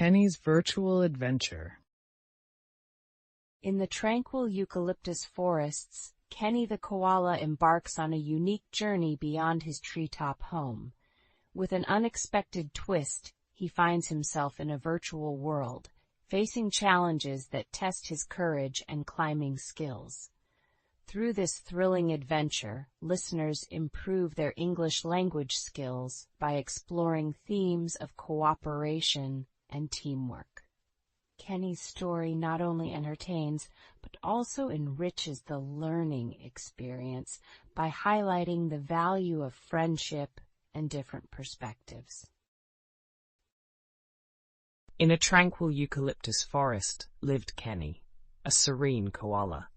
Kenny's virtual adventure. In the tranquil eucalyptus forests, Kenny the Koala embarks on a unique journey beyond his treetop home. With an unexpected twist, he finds himself in a virtual world, facing challenges that test his courage and climbing skills. Through this thrilling adventure, listeners improve their English language skills by exploring themes of cooperation and teamwork. Kenny's story not only entertains, but also enriches the learning experience by highlighting the value of friendship and different perspectives. In a tranquil eucalyptus forest lived Kenny, a serene koala.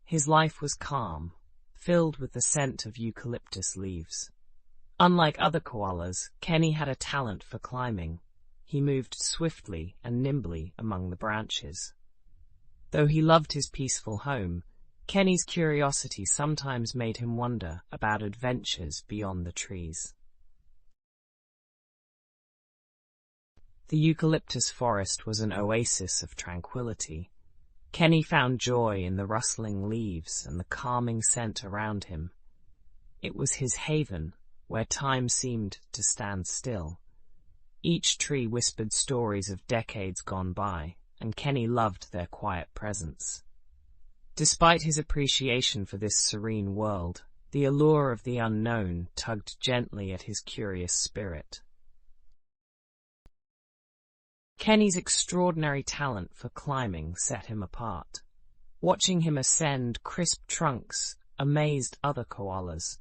His life was calm, filled with the scent of eucalyptus leaves. Unlike other koalas, Kenny had a talent for climbing. He moved swiftly and nimbly among the branches. Though he loved his peaceful home, Kenny's curiosity sometimes made him wonder about adventures beyond the trees. The eucalyptus forest was an oasis of tranquility. Kenny found joy in the rustling leaves and the calming scent around him. It was his haven, where time seemed to stand still. Each tree whispered stories of decades gone by, and Kenny loved their quiet presence. Despite his appreciation for this serene world, the allure of the unknown tugged gently at his curious spirit. Kenny's extraordinary talent for climbing set him apart. Watching him ascend crisp trunks amazed other koalas.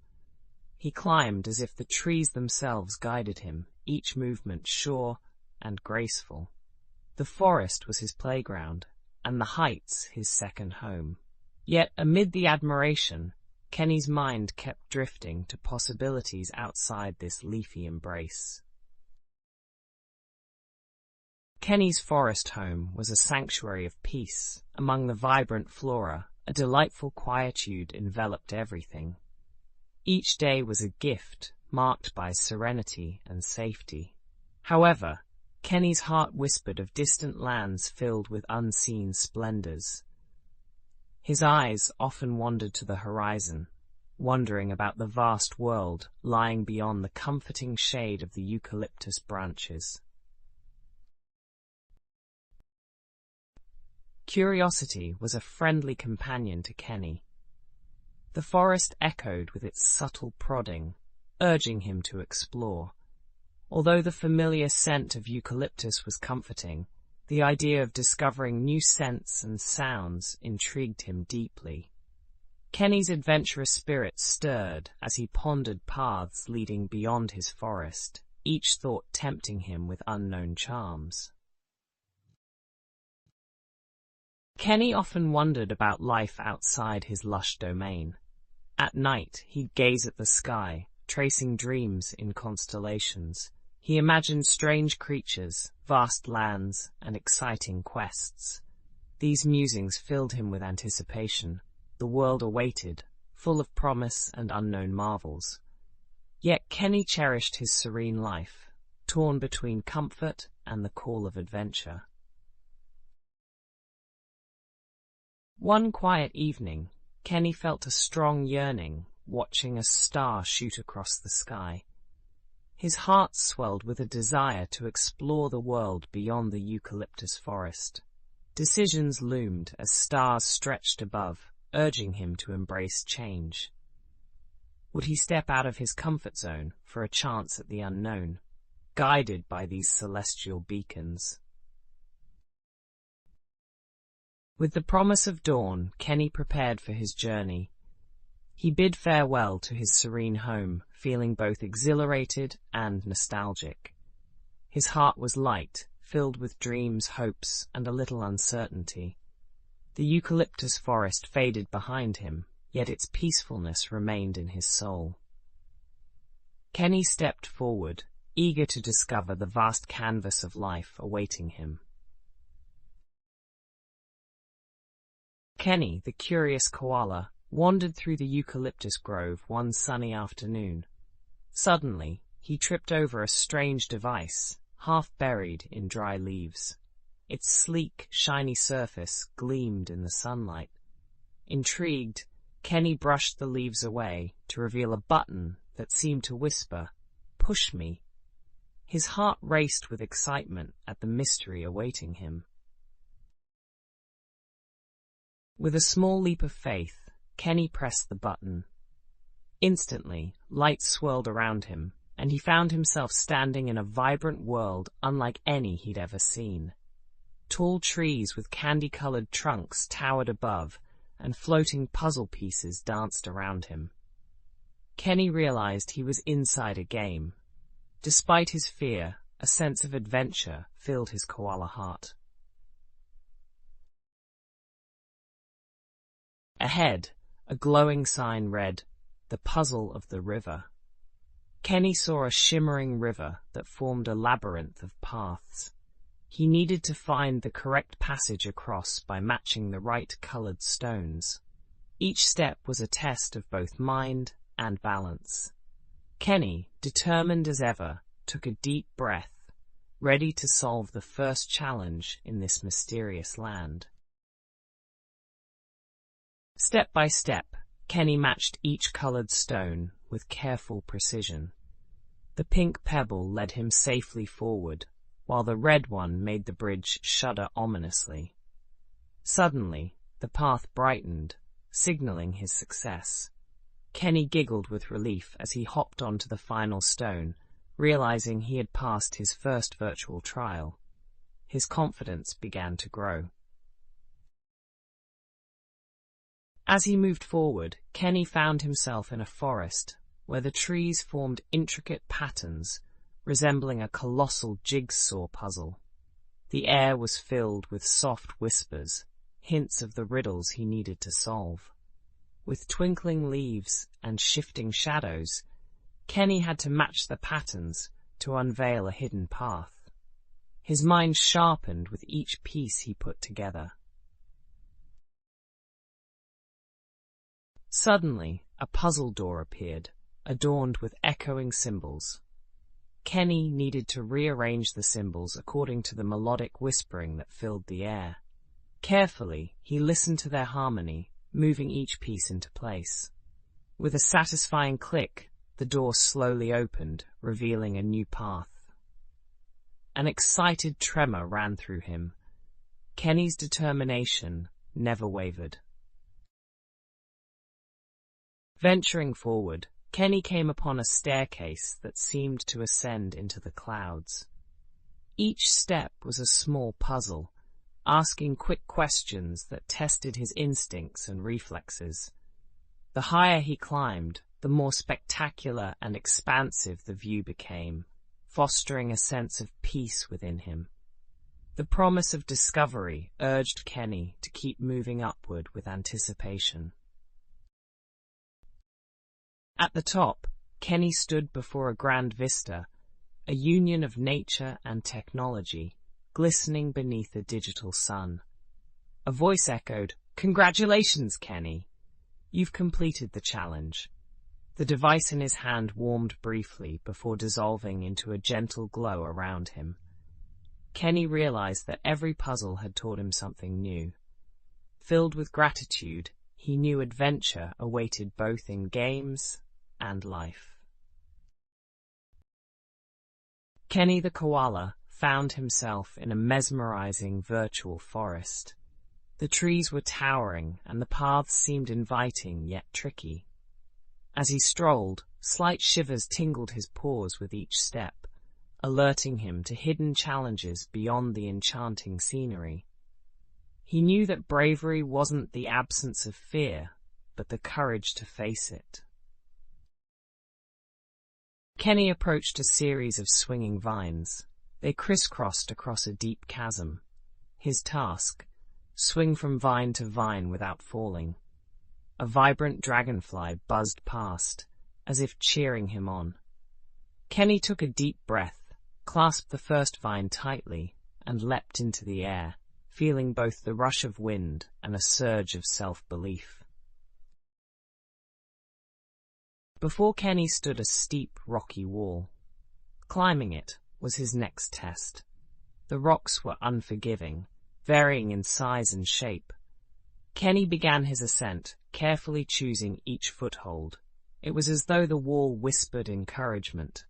He climbed as if the trees themselves guided him, each movement sure and graceful. The forest was his playground, and the heights his second home. Yet amid the admiration, Kenny's mind kept drifting to possibilities outside this leafy embrace. Kenny's forest home was a sanctuary of peace. Among the vibrant flora, a delightful quietude enveloped everything. Each day was a gift, marked by serenity and safety. However, Kenny's heart whispered of distant lands filled with unseen splendors. His eyes often wandered to the horizon, wondering about the vast world lying beyond the comforting shade of the eucalyptus branches. Curiosity was a friendly companion to Kenny. The forest echoed with its subtle prodding, urging him to explore. Although the familiar scent of eucalyptus was comforting, the idea of discovering new scents and sounds intrigued him deeply. Kenny's adventurous spirit stirred as he pondered paths leading beyond his forest, each thought tempting him with unknown charms. Kenny often wondered about life outside his lush domain. At night, he'd gaze at the sky, tracing dreams in constellations. He imagined strange creatures, vast lands, and exciting quests. These musings filled him with anticipation. The world awaited, full of promise and unknown marvels. Yet Kenny cherished his serene life, torn between comfort and the call of adventure. One quiet evening, Kenny felt a strong yearning, watching a star shoot across the sky. His heart swelled with a desire to explore the world beyond the eucalyptus forest. Decisions loomed as stars stretched above, urging him to embrace change. Would he step out of his comfort zone for a chance at the unknown, guided by these celestial beacons? With the promise of dawn, Kenny prepared for his journey. He bid farewell to his serene home, feeling both exhilarated and nostalgic. His heart was light, filled with dreams, hopes, and a little uncertainty. The eucalyptus forest faded behind him, yet its peacefulness remained in his soul. Kenny stepped forward, eager to discover the vast canvas of life awaiting him. Kenny, the curious koala, wandered through the eucalyptus grove one sunny afternoon. Suddenly, he tripped over a strange device, half buried in dry leaves. Its sleek, shiny surface gleamed in the sunlight. Intrigued, Kenny brushed the leaves away to reveal a button that seemed to whisper, "Push me." His heart raced with excitement at the mystery awaiting him. With a small leap of faith, Kenny pressed the button. Instantly, light swirled around him, and he found himself standing in a vibrant world unlike any he'd ever seen. Tall trees with candy-colored trunks towered above, and floating puzzle pieces danced around him. Kenny realized he was inside a game. Despite his fear, a sense of adventure filled his koala heart. Ahead, a glowing sign read, "The Puzzle of the River." Kenny saw a shimmering river that formed a labyrinth of paths. He needed to find the correct passage across by matching the right colored stones. Each step was a test of both mind and balance. Kenny, determined as ever, took a deep breath, ready to solve the first challenge in this mysterious land. Step by step, Kenny matched each colored stone with careful precision. The pink pebble led him safely forward, while the red one made the bridge shudder ominously. Suddenly, the path brightened, signaling his success. Kenny giggled with relief as he hopped onto the final stone, realizing he had passed his first virtual trial. His confidence began to grow. As he moved forward, Kenny found himself in a forest, where the trees formed intricate patterns, resembling a colossal jigsaw puzzle. The air was filled with soft whispers, hints of the riddles he needed to solve. With twinkling leaves and shifting shadows, Kenny had to match the patterns to unveil a hidden path. His mind sharpened with each piece he put together. Suddenly, a puzzle door appeared, adorned with echoing symbols. Kenny needed to rearrange the symbols according to the melodic whispering that filled the air. Carefully, he listened to their harmony, moving each piece into place. With a satisfying click, the door slowly opened, revealing a new path. An excited tremor ran through him. Kenny's determination never wavered. Venturing forward, Kenny came upon a staircase that seemed to ascend into the clouds. Each step was a small puzzle, asking quick questions that tested his instincts and reflexes. The higher he climbed, the more spectacular and expansive the view became, fostering a sense of peace within him. The promise of discovery urged Kenny to keep moving upward with anticipation. At the top, Kenny stood before a grand vista, a union of nature and technology, glistening beneath a digital sun. A voice echoed, "Congratulations, Kenny! You've completed the challenge." The device in his hand warmed briefly before dissolving into a gentle glow around him. Kenny realized that every puzzle had taught him something new. Filled with gratitude, he knew adventure awaited both in games and life. Kenny the Koala found himself in a mesmerizing virtual forest. The trees were towering and the paths seemed inviting yet tricky. As he strolled, slight shivers tingled his paws with each step, alerting him to hidden challenges beyond the enchanting scenery. He knew that bravery wasn't the absence of fear, but the courage to face it. Kenny approached a series of swinging vines. They crisscrossed across a deep chasm. His task: swing from vine to vine without falling. A vibrant dragonfly buzzed past, as if cheering him on. Kenny took a deep breath, clasped the first vine tightly, and leapt into the air, feeling both the rush of wind and a surge of self-belief. Before Kenny stood a steep, rocky wall. Climbing it, was his next test. The rocks were unforgiving, varying in size and shape. Kenny began his ascent, carefully choosing each foothold. It was as though the wall whispered encouragement.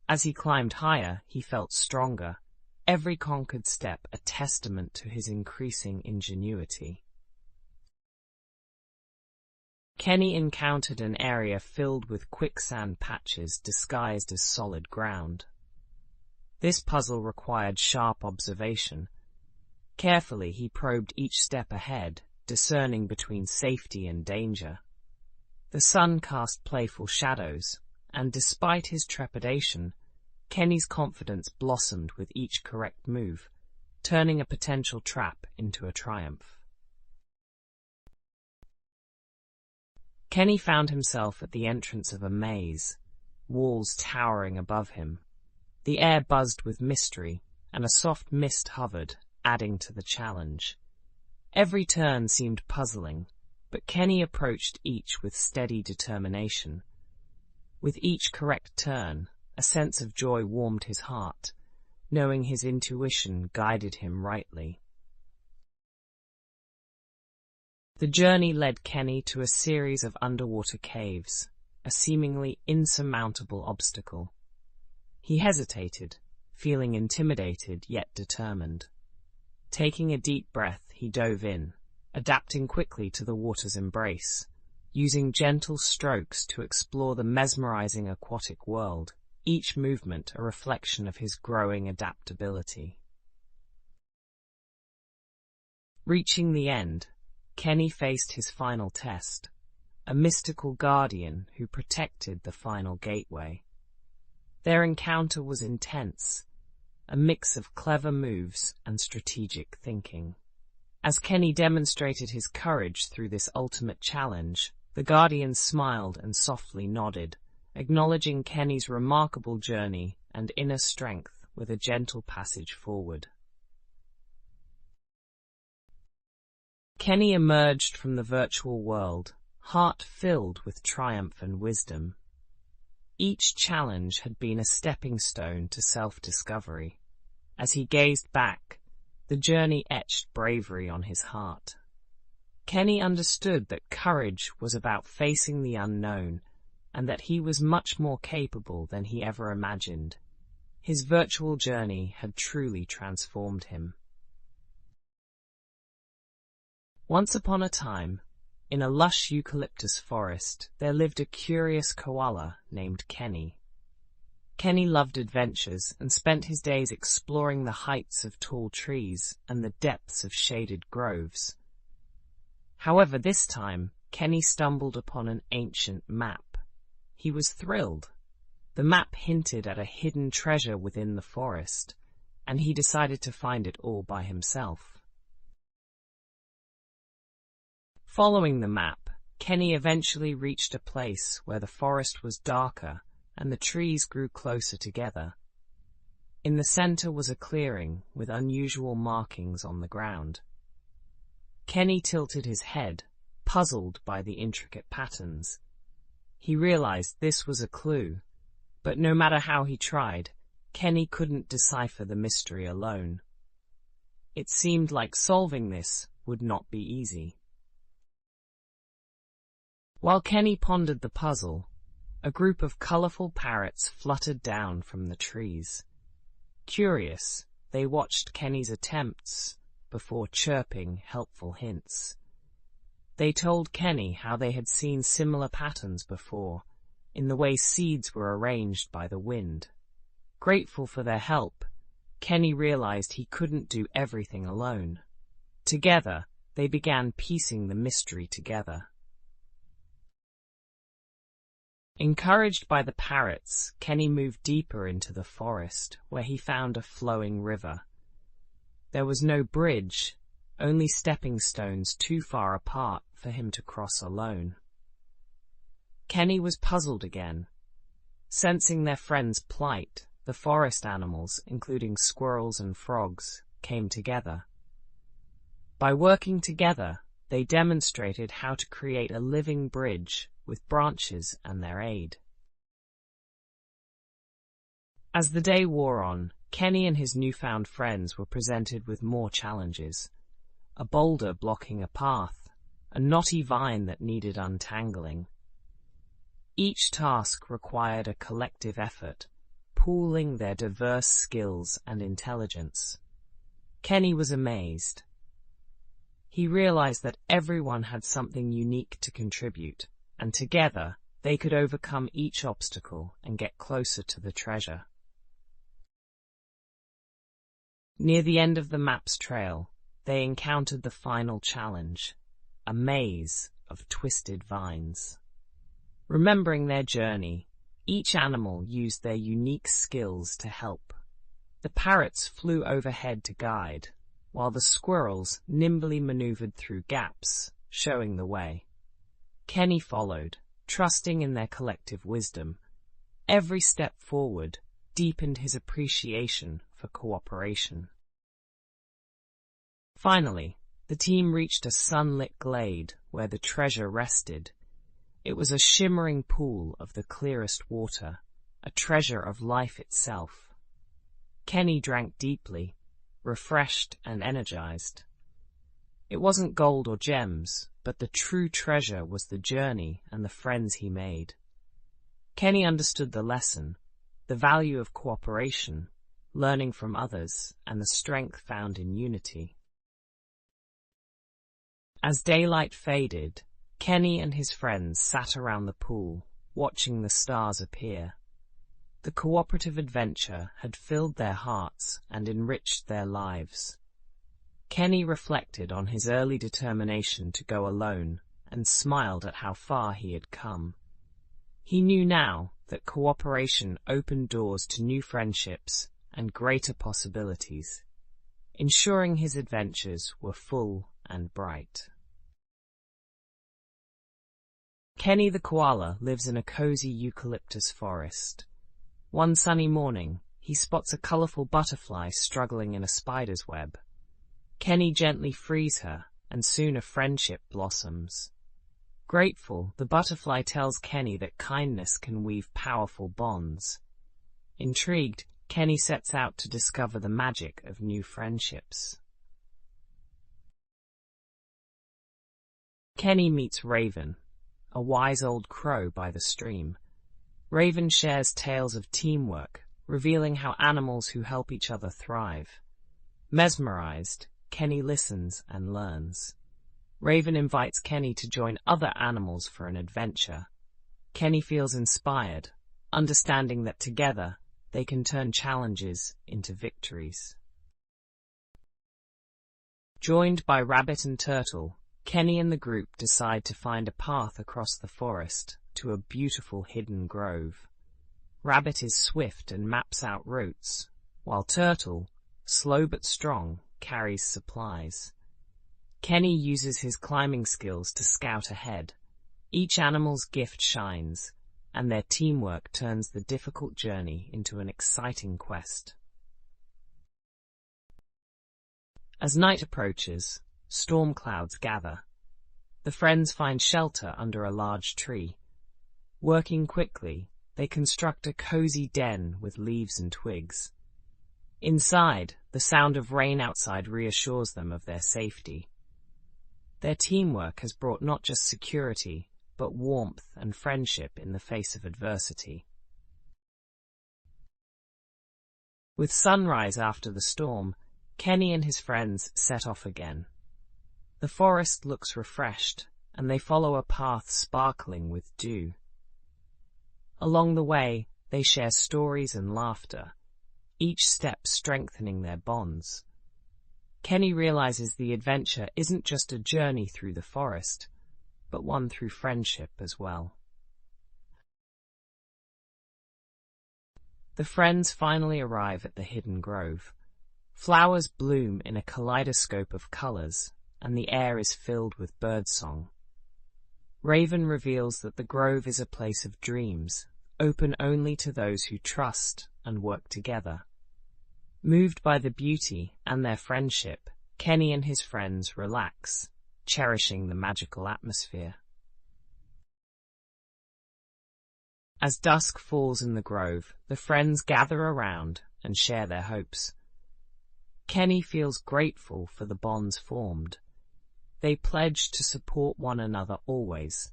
As he climbed higher, he felt stronger, every conquered step a testament to his increasing ingenuity. Kenny encountered an area filled with quicksand patches disguised as solid ground. This puzzle required sharp observation. Carefully, he probed each step ahead, discerning between safety and danger. The sun cast playful shadows, and despite his trepidation, Kenny's confidence blossomed with each correct move, turning a potential trap into a triumph. Kenny found himself at the entrance of a maze, walls towering above him. The air buzzed with mystery, and a soft mist hovered, adding to the challenge. Every turn seemed puzzling, but Kenny approached each with steady determination. With each correct turn, a sense of joy warmed his heart, knowing his intuition guided him rightly. The journey led Kenny to a series of underwater caves, a seemingly insurmountable obstacle. He hesitated, feeling intimidated yet determined. Taking a deep breath, he dove in, adapting quickly to the water's embrace, using gentle strokes to explore the mesmerizing aquatic world, each movement a reflection of his growing adaptability. Reaching the end, Kenny faced his final test, a mystical guardian who protected the final gateway. Their encounter was intense, a mix of clever moves and strategic thinking. As Kenny demonstrated his courage through this ultimate challenge, the Guardian smiled and softly nodded, acknowledging Kenny's remarkable journey and inner strength with a gentle passage forward. Kenny emerged from the virtual world, heart filled with triumph and wisdom. Each challenge had been a stepping stone to self-discovery. As he gazed back, the journey etched bravery on his heart. Kenny understood that courage was about facing the unknown, and that he was much more capable than he ever imagined. His virtual journey had truly transformed him. Once upon a time, in a lush eucalyptus forest, there lived a curious koala named Kenny. Kenny loved adventures and spent his days exploring the heights of tall trees and the depths of shaded groves. However, this time, Kenny stumbled upon an ancient map. He was thrilled. The map hinted at a hidden treasure within the forest, and he decided to find it all by himself. Following the map, Kenny eventually reached a place where the forest was darker and the trees grew closer together. In the center was a clearing with unusual markings on the ground. Kenny tilted his head, puzzled by the intricate patterns. He realized this was a clue, but no matter how he tried, Kenny couldn't decipher the mystery alone. It seemed like solving this would not be easy. While Kenny pondered the puzzle, a group of colorful parrots fluttered down from the trees. Curious, they watched Kenny's attempts before chirping helpful hints. They told Kenny how they had seen similar patterns before, in the way seeds were arranged by the wind. Grateful for their help, Kenny realized he couldn't do everything alone. Together, they began piecing the mystery together. Encouraged by the parrots, Kenny moved deeper into the forest, where he found a flowing river. There was no bridge, only stepping stones too far apart for him to cross alone. Kenny was puzzled again. Sensing their friend's plight, the forest animals, including squirrels and frogs, came together. By working together, they demonstrated how to create a living bridge with branches and their aid. As the day wore on, Kenny and his newfound friends were presented with more challenges. A boulder blocking a path, a knotty vine that needed untangling. Each task required a collective effort, pooling their diverse skills and intelligence. Kenny was amazed. He realized that everyone had something unique to contribute, and together they could overcome each obstacle and get closer to the treasure. Near the end of the map's trail, they encountered the final challenge, a maze of twisted vines. Remembering their journey, each animal used their unique skills to help. The parrots flew overhead to guide, while the squirrels nimbly maneuvered through gaps, showing the way. Kenny followed, trusting in their collective wisdom. Every step forward deepened his appreciation for cooperation. Finally, the team reached a sunlit glade where the treasure rested. It was a shimmering pool of the clearest water, a treasure of life itself. Kenny drank deeply, refreshed and energized. It wasn't gold or gems, but the true treasure was the journey and the friends he made. Kenny understood the lesson, the value of cooperation, learning from others, and the strength found in unity. As daylight faded, Kenny and his friends sat around the pool, watching the stars appear. The cooperative adventure had filled their hearts and enriched their lives. Kenny reflected on his early determination to go alone and smiled at how far he had come. He knew now that cooperation opened doors to new friendships and greater possibilities, ensuring his adventures were full and bright. Kenny the Koala lives in a cozy eucalyptus forest. One sunny morning, he spots a colorful butterfly struggling in a spider's web. Kenny gently frees her, and soon a friendship blossoms. Grateful, the butterfly tells Kenny that kindness can weave powerful bonds. Intrigued, Kenny sets out to discover the magic of new friendships. Kenny meets Raven, a wise old crow by the stream. Raven shares tales of teamwork, revealing how animals who help each other thrive. Mesmerized, Kenny listens and learns. Raven invites Kenny to join other animals for an adventure. Kenny feels inspired, understanding that together they can turn challenges into victories. Joined by Rabbit and Turtle, Kenny and the group decide to find a path across the forest to a beautiful hidden grove. Rabbit is swift and maps out routes, while Turtle, slow but strong, carries supplies. Kenny uses his climbing skills to scout ahead. Each animal's gift shines, and their teamwork turns the difficult journey into an exciting quest. As night approaches, storm clouds gather. The friends find shelter under a large tree. Working quickly, they construct a cozy den with leaves and twigs. Inside, the sound of rain outside reassures them of their safety. Their teamwork has brought not just security, but warmth and friendship in the face of adversity. With sunrise after the storm, Kenny and his friends set off again. The forest looks refreshed, and they follow a path sparkling with dew. Along the way, they share stories and laughter, each step strengthening their bonds. Kenny realizes the adventure isn't just a journey through the forest, but one through friendship as well. The friends finally arrive at the hidden grove. Flowers bloom in a kaleidoscope of colors, and the air is filled with birdsong. Raven reveals that the grove is a place of dreams, open only to those who trust and work together. Moved by the beauty and their friendship, Kenny and his friends relax, cherishing the magical atmosphere. As dusk falls in the grove, the friends gather around and share their hopes. Kenny feels grateful for the bonds formed. They pledge to support one another always,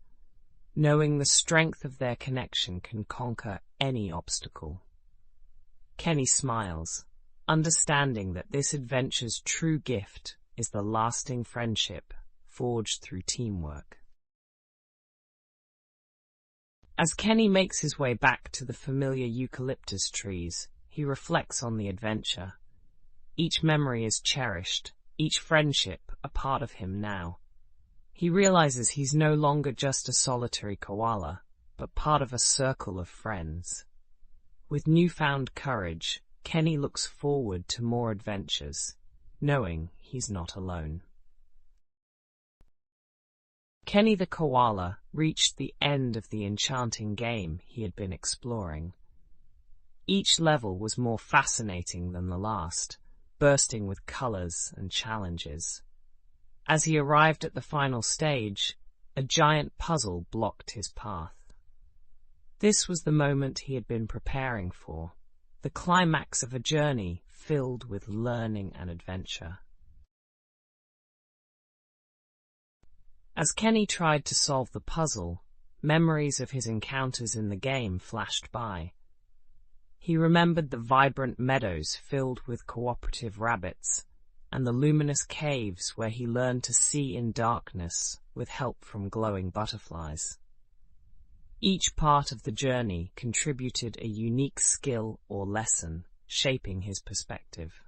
knowing the strength of their connection can conquer any obstacle. Kenny smiles, understanding that this adventure's true gift is the lasting friendship forged through teamwork. As Kenny makes his way back to the familiar eucalyptus trees, he reflects on the adventure. Each memory is cherished, each friendship a part of him now. He realizes he's no longer just a solitary koala, but part of a circle of friends. With newfound courage, Kenny looks forward to more adventures, knowing he's not alone. Kenny the Koala reached the end of the enchanting game he had been exploring. Each level was more fascinating than the last, bursting with colors and challenges. As he arrived at the final stage, a giant puzzle blocked his path. This was the moment he had been preparing for, the climax of a journey filled with learning and adventure. As Kenny tried to solve the puzzle, memories of his encounters in the game flashed by. He remembered the vibrant meadows filled with cooperative rabbits, and the luminous caves where he learned to see in darkness with help from glowing butterflies. Each part of the journey contributed a unique skill or lesson, shaping his perspective.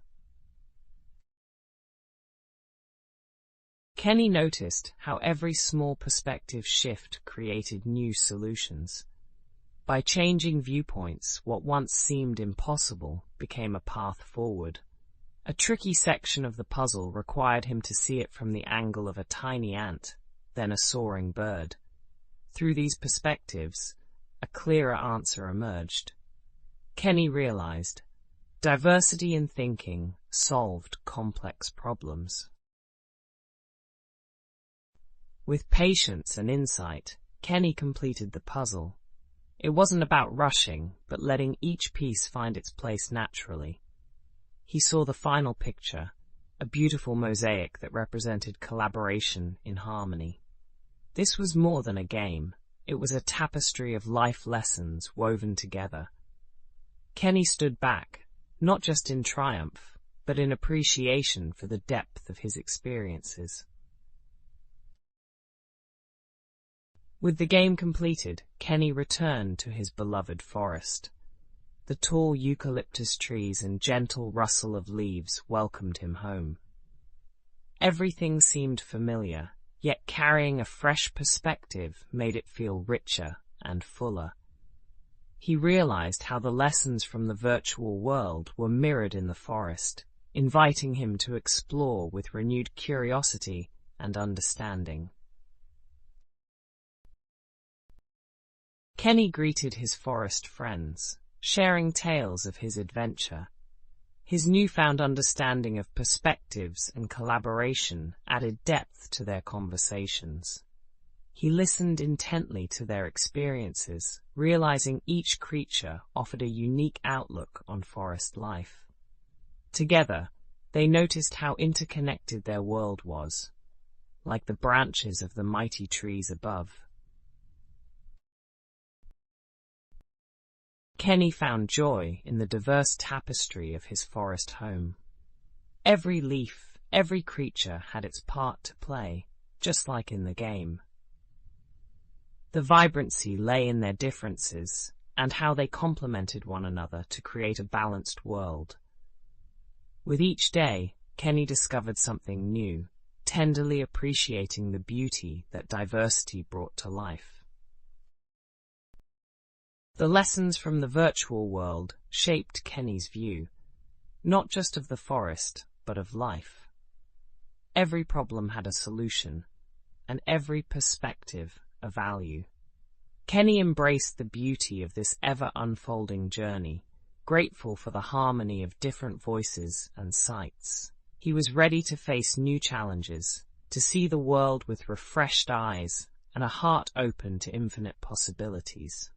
Kenny noticed how every small perspective shift created new solutions. By changing viewpoints, what once seemed impossible became a path forward. A tricky section of the puzzle required him to see it from the angle of a tiny ant, then a soaring bird. Through these perspectives, a clearer answer emerged. Kenny realized, diversity in thinking solved complex problems. With patience and insight, Kenny completed the puzzle. It wasn't about rushing, but letting each piece find its place naturally. He saw the final picture, a beautiful mosaic that represented collaboration in harmony. This was more than a game. It was a tapestry of life lessons woven together. Kenny stood back, not just in triumph, but in appreciation for the depth of his experiences. With the game completed, Kenny returned to his beloved forest. The tall eucalyptus trees and gentle rustle of leaves welcomed him home. Everything seemed familiar, yet carrying a fresh perspective made it feel richer and fuller. He realized how the lessons from the virtual world were mirrored in the forest, inviting him to explore with renewed curiosity and understanding. Kenny greeted his forest friends, sharing tales of his adventure. His newfound understanding of perspectives and collaboration added depth to their conversations. He listened intently to their experiences, realizing each creature offered a unique outlook on forest life. Together, they noticed how interconnected their world was, like the branches of the mighty trees above. Kenny found joy in the diverse tapestry of his forest home. Every leaf, every creature had its part to play, just like in the game. The vibrancy lay in their differences and how they complemented one another to create a balanced world. With each day, Kenny discovered something new, tenderly appreciating the beauty that diversity brought to life. The lessons from the virtual world shaped Kenny's view, not just of the forest, but of life. Every problem had a solution, and every perspective a value. Kenny embraced the beauty of this ever-unfolding journey, grateful for the harmony of different voices and sights. He was ready to face new challenges, to see the world with refreshed eyes and a heart open to infinite possibilities.